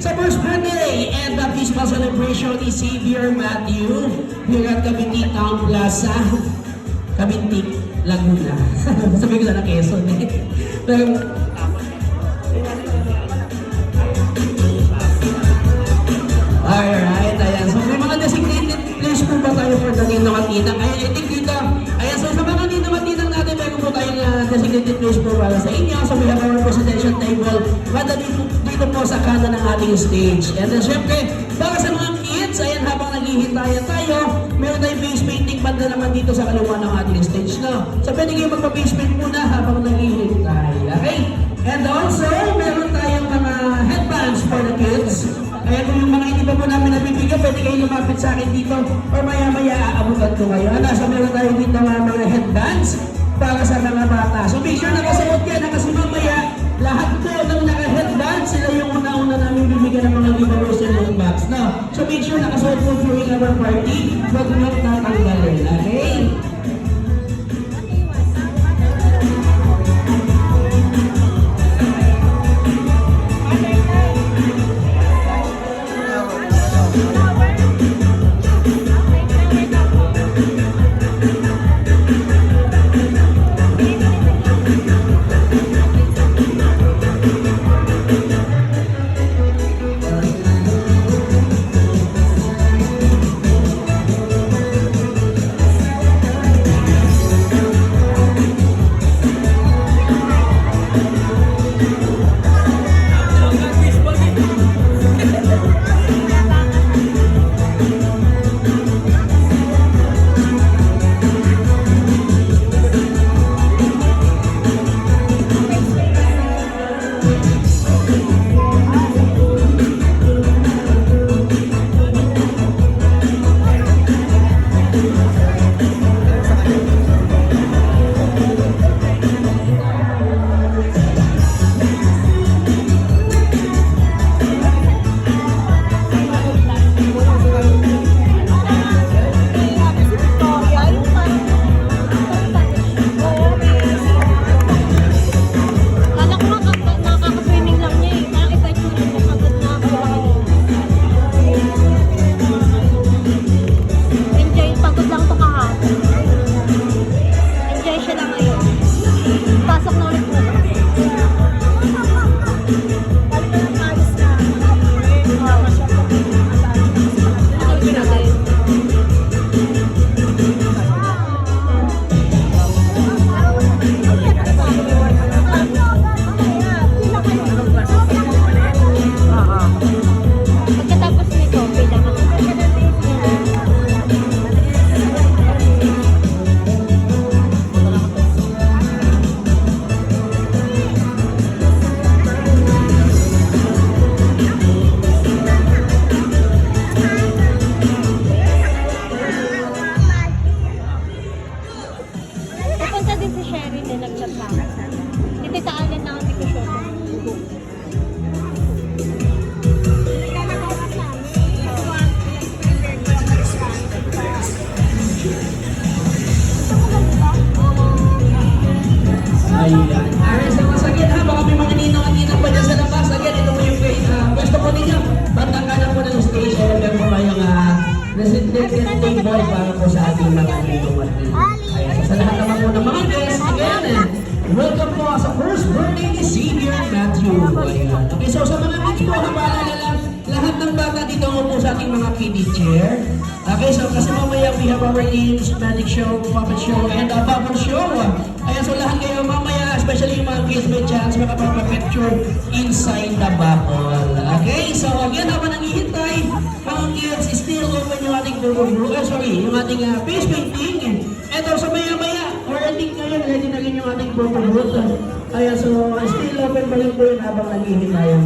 sa first birthday and baptismal celebration ni Xavier Matthew here at Cavinti Town Plaza, Cavinti, Laguna. Sabi ko sana Quezon eh. Alright, ayan. So may mga designated place po ba tayo for the Ninong at Ninang? Ayan, I think dito. Ayan, so sa mga Ninong at Ninang natin, meron po tayong designated place po para sa inyo. So we have our presidential table. Banda dito po sa kanan ng ating stage. And then syempre, para sa mga kids, ayan, habang naghihintayan tayo, meron tayong face painting banda naman dito sa kalawa ng ating stage, no? So pwede kayo magpa-face paint muna habang naghihintay. Okay? And also, meron tayong mga headbands for the kids. Kaya kung yung mga hindi pa po namin nabibigyan, pwede kayo lumapit sa akin dito or maya-maya aabutan ko kayo. So meron tayo dito mga headbands para sa mga bata. So make sure nakasuot yan kasi mamaya lahat po ng naka-headbands, sila yung una-una namin bibigyan ng mga giveaways and loot bags. No? So make sure nakasuot po during our party, wag not natanggalin. Okay? Designated table para po sa ating mga Ninong at Ninang. Ayan, sa lahat naman po ng mga guests, again, welcome po sa first birthday ni Xavier Matthew. Ayan. Okay, so sa mga kids po, napaalala lang, lahat ng bata dito po sa ating mga kiddie chair. Okay, so kasi mamaya we have our games, magic show, puppet show, and a bubble show. Ayan, so lahat kayo mamaya, especially yung mga kids may chance makapag-picture inside the bubble. Okay, so again, habang nanghihintay, mga kids, still open yung ating yung ating face painting. And also maya-maya, or ending ngayon, ready na rin yung ating photo booth. Ayan, so still open pa rin po yun habang nanghihintay tayo.